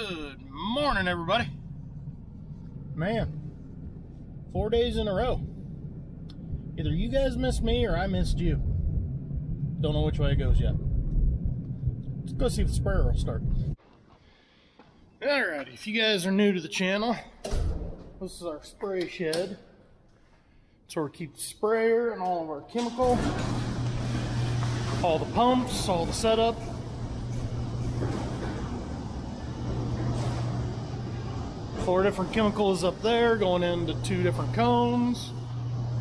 Good morning, everybody. Man, 4 days in a row. Either you guys missed me or I missed you. Don't know which way it goes yet. Let's go see if the sprayer will start. Alright, if you guys are new to the channel, this is our spray shed. It's where we keep the sprayer and all of our chemical, all the pumps, all the setup. Four different chemicals up there going into 2 different cones.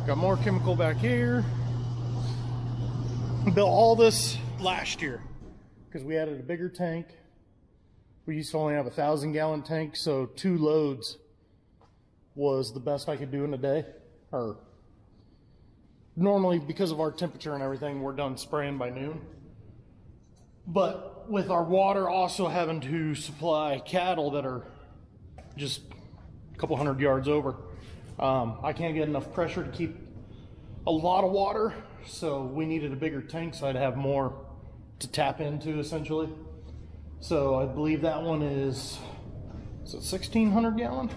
Got more chemical back here. Built all this last year because we added a bigger tank. We used to only have a 1,000-gallon tank, so 2 loads was the best I could do in a day. Or normally, because of our temperature and everything, we're done spraying by noon. But with our water also having to supply cattle that are just a couple hundred yards over, I can't get enough pressure to keep a lot of water, so we needed a bigger tank so I'd have more to tap into, essentially. So I believe that one is it 1,600 gallon?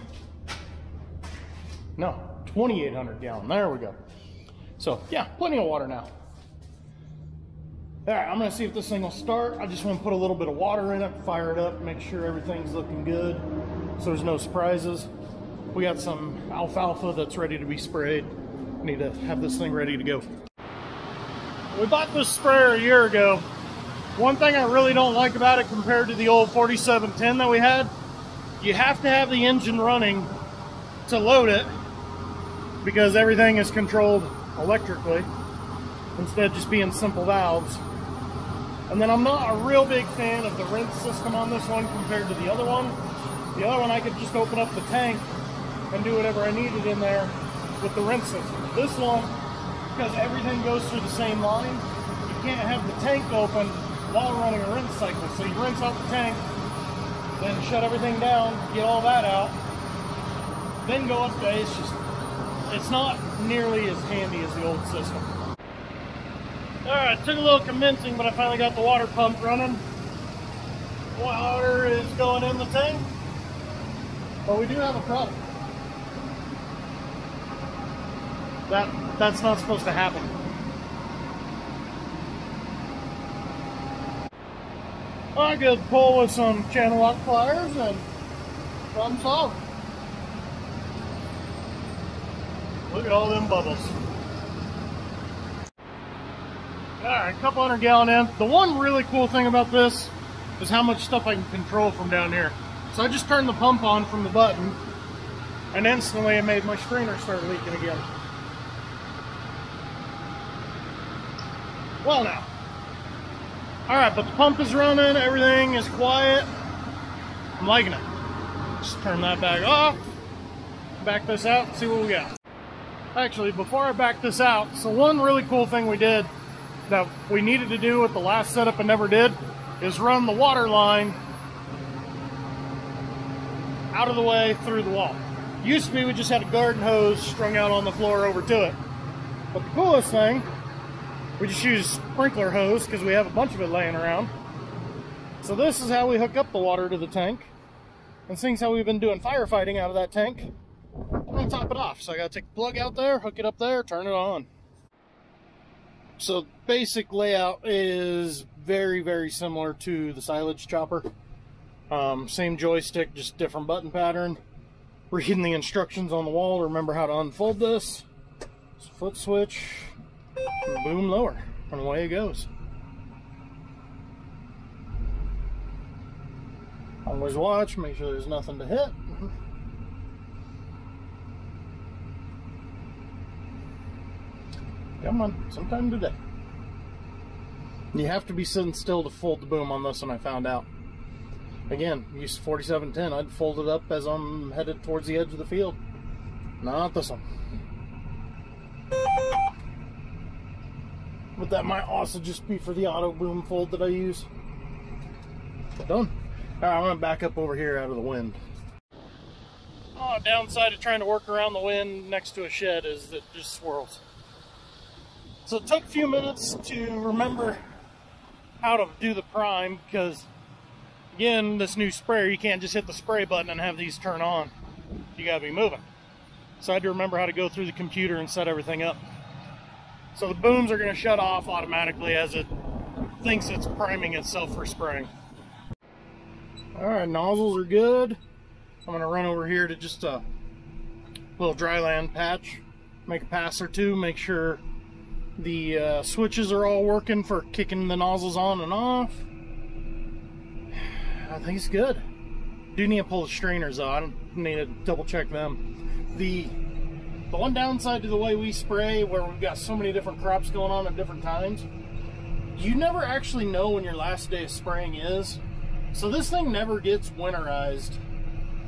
No, 2,800 gallon. There we go. So yeah, plenty of water now. All right, I'm gonna see if this thing will start. I just want to put a little bit of water in it, fire it up, make sure everything's looking good so there's no surprises. We got some alfalfa that's ready to be sprayed. Need to have this thing ready to go. We bought this sprayer a year ago. One thing I really don't like about it compared to the old 4710 that we had, you have to have the engine running to load it because everything is controlled electrically instead of just being simple valves. And then I'm not a real big fan of the rinse system on this one compared to the other one. The other one I could just open up the tank and do whatever I needed in there with the rinse system. This one, because everything goes through the same line, you can't have the tank open while running a rinse cycle. So you rinse out the tank, then shut everything down, get all that out, then go up there. It's not nearly as handy as the old system. Alright, took a little convincing, but I finally got the water pump running. Water is going in the tank, but we do have a problem. That's not supposed to happen. I could pull with some channel lock pliers and problem solved. Look at all them bubbles. Alright, a couple 100 gallon in. The one really cool thing about this is how much stuff I can control from down here. So I just turned the pump on from the button and instantly it made my strainer start leaking again. Well now. Alright, but the pump is running, everything is quiet. I'm liking it. Just turn that back off, back this out, and see what we got. Actually, before I back this out, so one really cool thing we did that we needed to do with the last setup and never did is run the water line out of the way through the wall. Used to be we just had a garden hose strung out on the floor over to it. But the coolest thing, we just use sprinkler hose because we have a bunch of it laying around. So this is how we hook up the water to the tank. And seeing how we've been doing firefighting out of that tank, I'm gonna top it off. So I gotta take the plug out there, hook it up there, turn it on. So basic layout is very, very similar to the silage chopper. Same joystick, just different button pattern. Reading the instructions on the wall to remember how to unfold this. Foot switch, and boom lower, and away it goes. Always watch, make sure there's nothing to hit. Come on, sometime today. You have to be sitting still to fold the boom on this one, I found out. Again, used 4710, I'd fold it up as I'm headed towards the edge of the field. Not this one. But that might also just be for the auto boom fold that I use. Done. Alright, I'm gonna back up over here out of the wind. Oh, downside of trying to work around the wind next to a shed is that it just swirls. So it took a few minutes to remember how to do the prime because Again, this new sprayer, you can't just hit the spray button and have these turn on. You gotta be moving. So I had to remember how to go through the computer and set everything up. So the booms are gonna shut off automatically as it thinks it's priming itself for spraying. All right, nozzles are good. I'm gonna run over here to just a little dry land patch, make a pass or two, make sure the switches are all working for kicking the nozzles on and off. I think it's good. Do need to pull the strainers though. I don't need to double check them. The one downside to the way we spray, where we've got so many different crops going on at different times, you never actually know when your last day of spraying is. So this thing never gets winterized.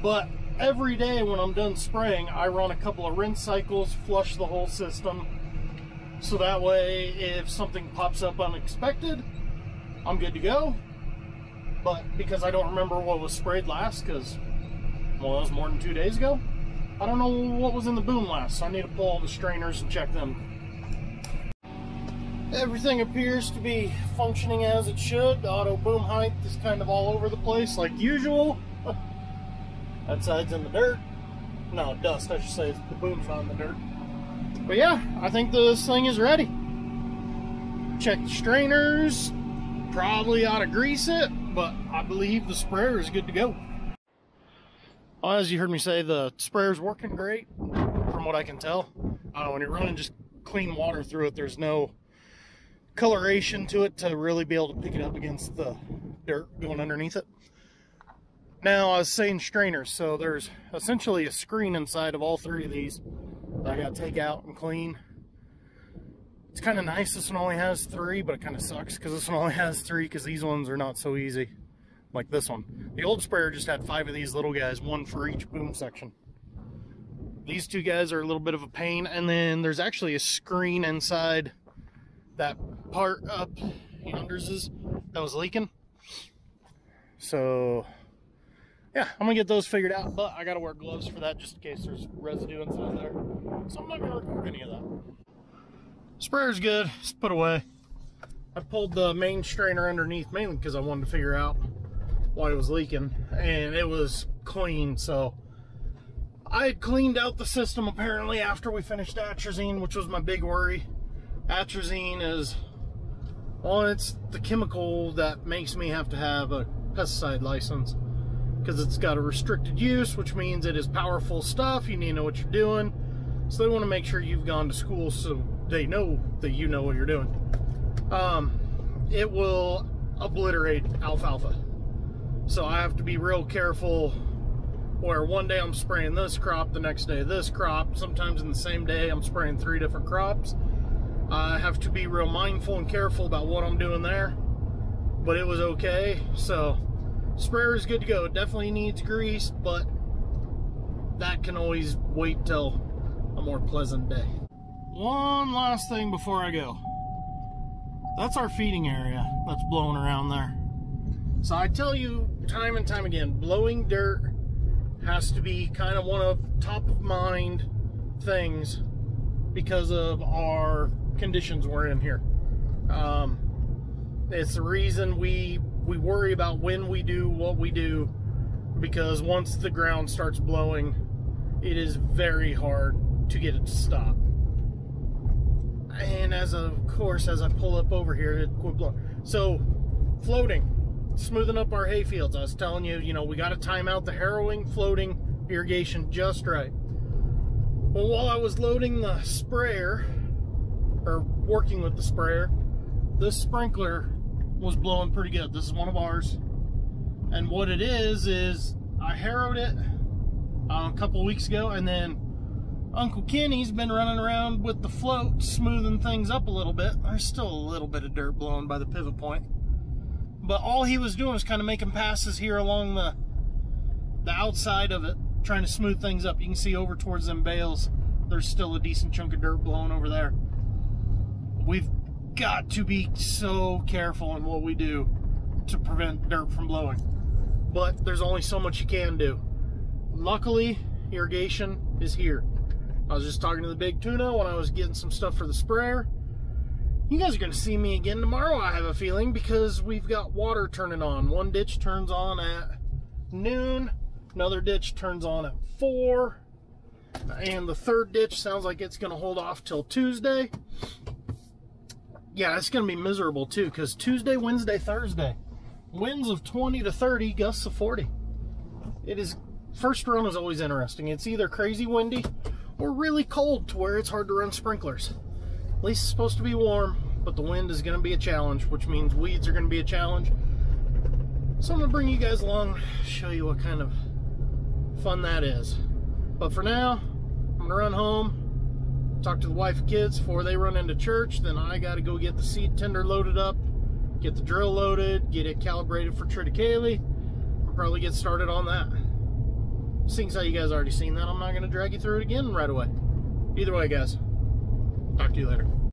But every day when I'm done spraying, I run a couple of rinse cycles, flush the whole system. So that way, if something pops up unexpected, I'm good to go. But because I don't remember what was sprayed last, because, well, that was more than 2 days ago, I don't know what was in the boom last, so I need to pull all the strainers and check them. Everything appears to be functioning as it should. The auto boom height is kind of all over the place, like usual. That side's in the dirt. No, dust, I should say. The boom's not in the dirt. But yeah, I think this thing is ready. Check the strainers. Probably ought to grease it, but I believe the sprayer is good to go. Well, as you heard me say, the sprayer's working great, from what I can tell. When you're running just clean water through it, there's no coloration to it to really be able to pick it up against the dirt going underneath it. Now, I was saying strainers, so there's essentially a screen inside of all three of these that I got to take out and clean. It's kind of nice this one only has 3, but it kind of sucks because this one only has 3 because these ones are not so easy, like this one. The old sprayer just had 5 of these little guys, 1 for each boom section. These 2 guys are a little bit of a pain, and then there's actually a screen inside that part up yonder's that was leaking. So yeah, I'm gonna get those figured out, but I gotta wear gloves for that just in case there's residue inside there. So I'm not gonna record any of that. Sprayer's good, it's put away. I pulled the main strainer underneath mainly because I wanted to figure out why it was leaking, and it was clean. So I had cleaned out the system apparently after we finished atrazine, which was my big worry. Atrazine is, well, it's the chemical that makes me have to have a pesticide license because it's got a restricted use, which means it is powerful stuff. You need to know what you're doing. So they want to make sure you've gone to school so they know that you know what you're doing. It will obliterate alfalfa. So I have to be real careful where one day I'm spraying this crop, the next day this crop. Sometimes in the same day I'm spraying 3 different crops. I have to be real mindful and careful about what I'm doing there. But it was okay. So sprayer is good to go. It definitely needs grease, but that can always wait till a more pleasant day. One last thing before I go. That's our feeding area that's blowing around there. So I tell you time and time again, blowing dirt has to be kind of one of top of mind things because of our conditions we're in here. It's the reason we worry about when we do what we do, because once the ground starts blowing, it is very hard to get it to stop. And as of course, as I pull up over here, it quit blowing. So floating, smoothing up our hay fields. I was telling you, you know, we got to time out the harrowing floating irrigation just right. Well, while I was loading the sprayer, or working with the sprayer, this sprinkler was blowing pretty good. This is one of ours. And what it is I harrowed it a couple weeks ago, and then Uncle Kenny's been running around with the float, smoothing things up a little bit. There's still a little bit of dirt blowing by the pivot point. But all he was doing was kind of making passes here along the outside of it, trying to smooth things up. You can see over towards them bales, there's still a decent chunk of dirt blowing over there. We've got to be so careful in what we do to prevent dirt from blowing. But there's only so much you can do. Luckily, irrigation is here. I was just talking to the big tuna when I was getting some stuff for the sprayer. You guys are going to see me again tomorrow, I have a feeling, because we've got water turning on. One ditch turns on at noon, another ditch turns on at 4, and the third ditch sounds like it's going to hold off till Tuesday. Yeah, it's going to be miserable too, because Tuesday, Wednesday, Thursday, winds of 20 to 30, gusts of 40. It is, first run is always interesting. It's either crazy windy or really cold to where it's hard to run sprinklers. At least it's supposed to be warm, but the wind is going to be a challenge, which means weeds are going to be a challenge. So I'm going to bring you guys along, show you what kind of fun that is. But for now, I'm going to run home, talk to the wife and kids before they run into church. Then I got to go get the seed tender loaded up, get the drill loaded, get it calibrated for triticale, and probably get started on that. Seeing as how you guys already seen that, I'm not going to drag you through it again right away. Either way, guys, talk to you later.